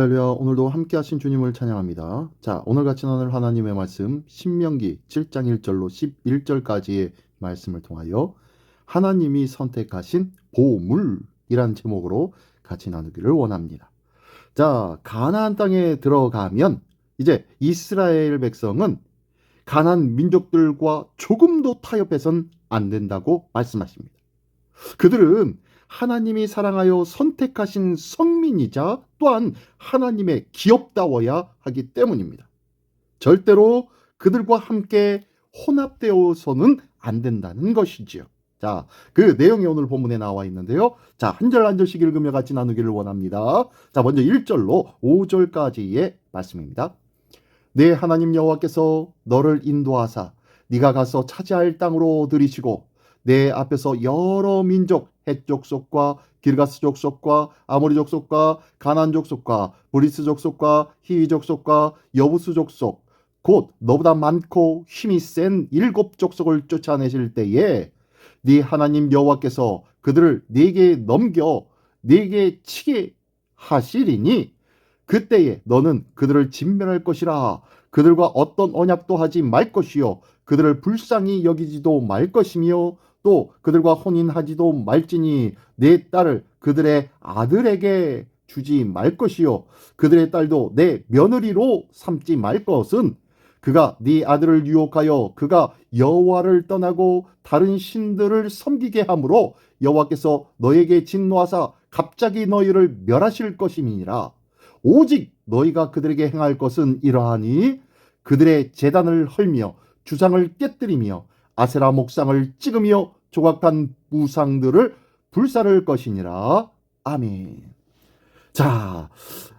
할렐루야. 오늘도 함께 하신 주님을 찬양합니다. 자, 오늘 같이 나눌 하나님의 말씀 신명기 7장 1절로 11절까지의 말씀을 통하여 하나님이 선택하신 보물이란 제목으로 같이 나누기를 원합니다. 자, 가나안 땅에 들어가면 이제 이스라엘 백성은 가나안 민족들과 조금도 타협해선 안 된다고 말씀하십니다. 그들은 하나님이 사랑하여 선택하신 성민이자 또한 하나님의 기업다워야 하기 때문입니다. 절대로 그들과 함께 혼합되어서는 안 된다는 것이지요. 자, 그 내용이 오늘 본문에 나와 있는데요. 자, 한 절 한 절씩 읽으며 같이 나누기를 원합니다. 자, 먼저 1절로 5절까지의 말씀입니다. 내 하나님 여호와께서 너를 인도하사 네가 가서 차지할 땅으로 들이시고 내 앞에서 여러 민족 헷 족속과 기르가스 족속과 아모리 족속과 가나안 족속과 브리스 족속과 히위 족속과 여부스 족속 곧 너보다 많고 힘이 센 7 족속을 쫓아내실 때에 네 하나님 여호와께서 그들을 네게 넘겨 네게 치게 하시리니 그때에 너는 그들을 진멸할 것이라. 그들과 어떤 언약도 하지 말 것이요 그들을 불쌍히 여기지도 말 것이며 또 그들과 혼인하지도 말지니 내 딸을 그들의 아들에게 주지 말 것이요 그들의 딸도 내 며느리로 삼지 말 것은 그가 네 아들을 유혹하여 그가 여호와를 떠나고 다른 신들을 섬기게 하므로 여호와께서 너에게 진노하사 갑자기 너희를 멸하실 것임이니라. 오직 너희가 그들에게 행할 것은 이러하니 그들의 제단을 헐며 주상을 깨뜨리며 아세라 목상을 찍으며 조각한 우상들을 불사를 것이니라. 아멘. 자,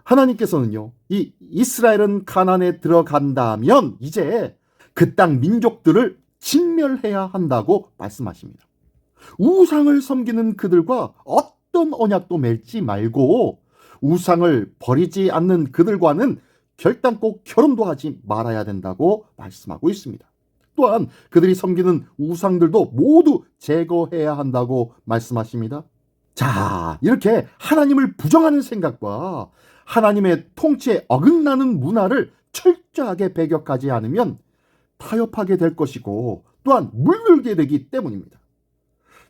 하나님께서는요, 이 이스라엘은 가나안에 들어간다면 이제 그 땅 민족들을 진멸해야 한다고 말씀하십니다. 우상을 섬기는 그들과 어떤 언약도 맺지 말고 우상을 버리지 않는 그들과는 결단코 결혼도 하지 말아야 된다고 말씀하고 있습니다. 또한 그들이 섬기는 우상들도 모두 제거해야 한다고 말씀하십니다. 자, 이렇게 하나님을 부정하는 생각과 하나님의 통치에 어긋나는 문화를 철저하게 배격하지 않으면 타협하게 될 것이고 또한 물들게 되기 때문입니다.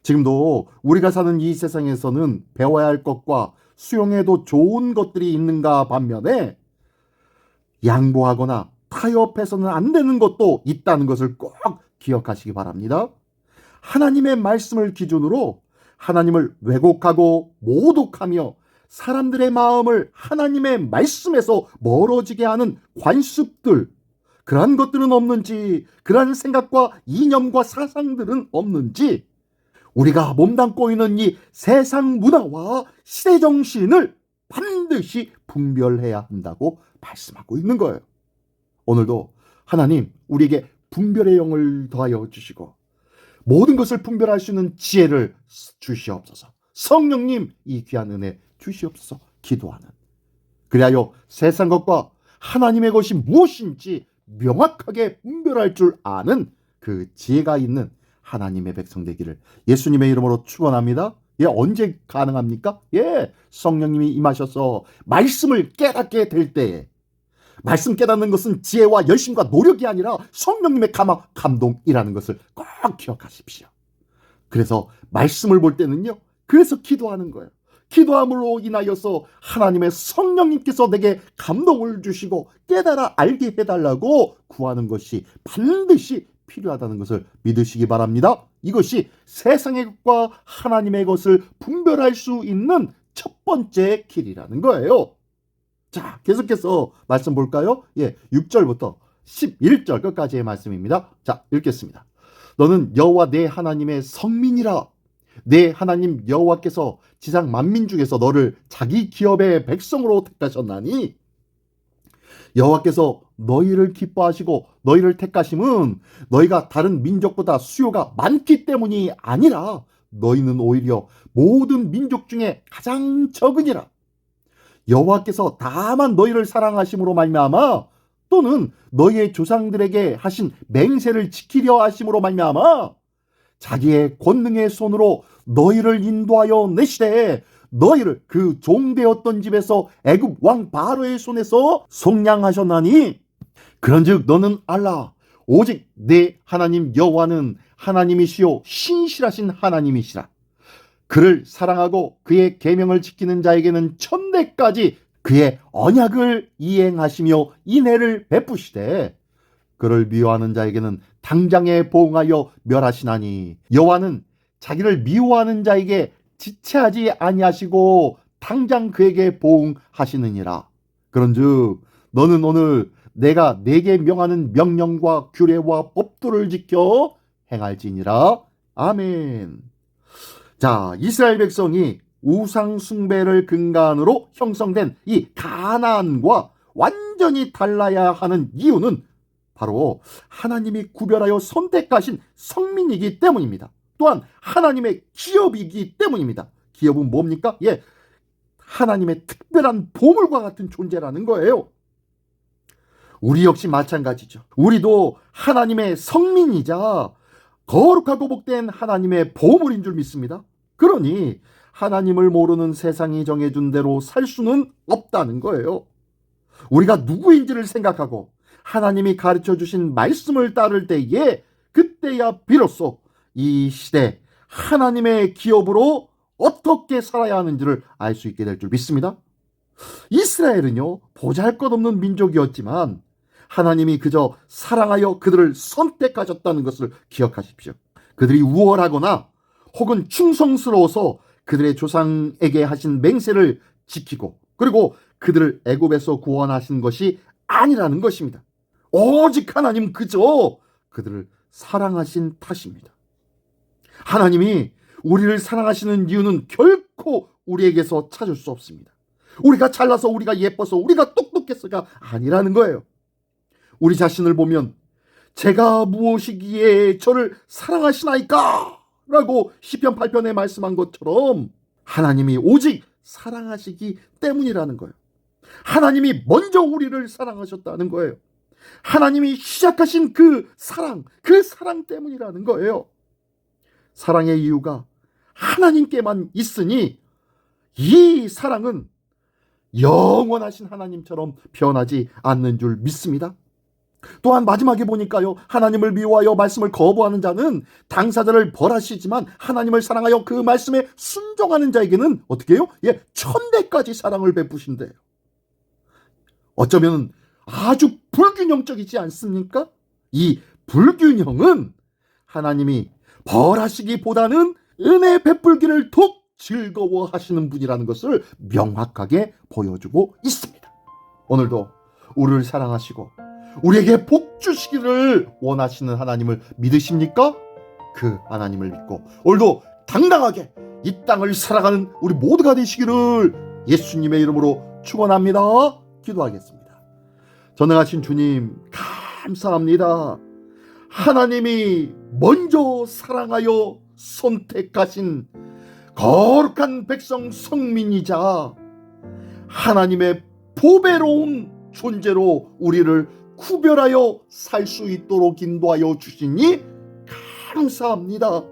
지금도 우리가 사는 이 세상에서는 배워야 할 것과 수용해도 좋은 것들이 있는가 반면에 양보하거나 타협해서는 안 되는 것도 있다는 것을 꼭 기억하시기 바랍니다. 하나님의 말씀을 기준으로 하나님을 왜곡하고 모독하며 사람들의 마음을 하나님의 말씀에서 멀어지게 하는 관습들, 그러한 것들은 없는지, 그러한 생각과 이념과 사상들은 없는지 우리가 몸담고 있는 이 세상 문화와 시대 정신을 반드시 분별해야 한다고 말씀하고 있는 거예요. 오늘도 하나님 우리에게 분별의 영을 더하여 주시고 모든 것을 분별할 수 있는 지혜를 주시옵소서. 성령님 이 귀한 은혜 주시옵소서. 기도하는 그리하여 세상 것과 하나님의 것이 무엇인지 명확하게 분별할 줄 아는 그 지혜가 있는 하나님의 백성 되기를 예수님의 이름으로 축원합니다. 예, 언제 가능합니까? 예, 성령님이 임하셔서 말씀을 깨닫게 될 때에, 말씀 깨닫는 것은 지혜와 열심과 노력이 아니라 성령님의 감동이라는 것을 꼭 기억하십시오. 그래서 말씀을 볼 때는요, 그래서 기도하는 거예요. 기도함으로 인하여서 하나님의 성령님께서 내게 감동을 주시고 깨달아 알게 해달라고 구하는 것이 반드시 필요하다는 것을 믿으시기 바랍니다. 이것이 세상의 것과 하나님의 것을 분별할 수 있는 첫 번째 길이라는 거예요. 자, 계속해서 말씀 볼까요? 예, 6절부터 11절 끝까지의 말씀입니다. 자, 읽겠습니다. 너는 여호와 내 하나님의 성민이라. 내 하나님 여호와께서 지상 만민 중에서 너를 자기 기업의 백성으로 택하셨나니 여호와께서 너희를 기뻐하시고 너희를 택하심은 너희가 다른 민족보다 수요가 많기 때문이 아니라 너희는 오히려 모든 민족 중에 가장 적으니라. 여호와께서 다만 너희를 사랑하심으로 말미암아 또는 너희의 조상들에게 하신 맹세를 지키려 하심으로 말미암아 자기의 권능의 손으로 너희를 인도하여 내시되 너희를 그 종되었던 집에서 애굽 왕 바로의 손에서 속량하셨나니 그런즉 너는 알라 오직 내 하나님 여호와는 하나님이시요 신실하신 하나님이시라. 그를 사랑하고 그의 계명을 지키는 자에게는 천대까지 그의 언약을 이행하시며 인애를 베푸시되 그를 미워하는 자에게는 당장에 보응하여 멸하시나니 여호와는 자기를 미워하는 자에게 지체하지 아니하시고 당장 그에게 보응하시느니라. 그런즉 너는 오늘 내가 네게 명하는 명령과 규례와 법도를 지켜 행할지니라. 아멘. 자, 이스라엘 백성이 우상 숭배를 근간으로 형성된 이 가나안과 완전히 달라야 하는 이유는 바로 하나님이 구별하여 선택하신 성민이기 때문입니다. 또한 하나님의 기업이기 때문입니다. 기업은 뭡니까? 하나님의 특별한 보물과 같은 존재라는 거예요. 우리 역시 마찬가지죠. 우리도 하나님의 성민이자 거룩하고 복된 하나님의 보물인 줄 믿습니다. 그러니 하나님을 모르는 세상이 정해준 대로 살 수는 없다는 거예요. 우리가 누구인지를 생각하고 하나님이 가르쳐 주신 말씀을 따를 때에 그때야 비로소 이 시대 하나님의 기업으로 어떻게 살아야 하는지를 알 수 있게 될 줄 믿습니다. 이스라엘은요, 보잘것없는 민족이었지만 하나님이 그저 사랑하여 그들을 선택하셨다는 것을 기억하십시오. 그들이 우월하거나 혹은 충성스러워서 그들의 조상에게 하신 맹세를 지키고 그리고 그들을 애굽에서 구원하신 것이 아니라는 것입니다. 오직 하나님 그저 그들을 사랑하신 탓입니다. 하나님이 우리를 사랑하시는 이유는 결코 우리에게서 찾을 수 없습니다. 우리가 잘나서 우리가 예뻐서 우리가 똑똑해서가 아니라는 거예요. 우리 자신을 보면 제가 무엇이기에 저를 사랑하시나이까? 라고 시편 8편에 말씀한 것처럼 하나님이 오직 사랑하시기 때문이라는 거예요. 하나님이 먼저 우리를 사랑하셨다는 거예요. 하나님이 시작하신 그 사랑 때문이라는 거예요. 사랑의 이유가 하나님께만 있으니 이 사랑은 영원하신 하나님처럼 변하지 않는 줄 믿습니다. 또한 마지막에 보니까요, 하나님을 미워하여 말씀을 거부하는 자는 당사자를 벌하시지만 하나님을 사랑하여 그 말씀에 순종하는 자에게는 어떻게 해요? 천대까지 사랑을 베푸신대요. 어쩌면 아주 불균형적이지 않습니까? 이 불균형은 하나님이 벌하시기보다는 은혜 베풀기를 더욱 즐거워하시는 분이라는 것을 명확하게 보여주고 있습니다. 오늘도 우리를 사랑하시고 우리에게 복 주시기를 원하시는 하나님을 믿으십니까? 그 하나님을 믿고 오늘도 당당하게 이 땅을 살아가는 우리 모두가 되시기를 예수님의 이름으로 축원합니다. 기도하겠습니다. 전능하신 주님 감사합니다. 하나님이 먼저 사랑하여 선택하신 거룩한 백성 성민이자 하나님의 보배로운 존재로 우리를 구별하여 살 수 있도록 인도하여 주시니 감사합니다.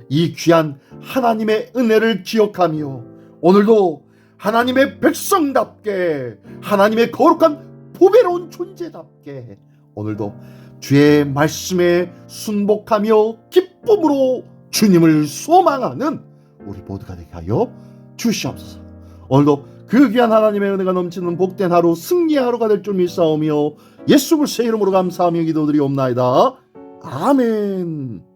이 귀한 하나님의 은혜를 기억하며 오늘도 하나님의 백성답게 하나님의 거룩한 보배로운 존재답게 오늘도 주의 말씀에 순복하며 기쁨으로 주님을 소망하는 우리 모두가 되게 하여 주시옵소서. 오늘도 그 귀한 하나님의 은혜가 넘치는 복된 하루 승리의 하루가 될 줄 믿사오며 예수 그리스도의 이름으로 감사하며 기도드리옵나이다. 아멘.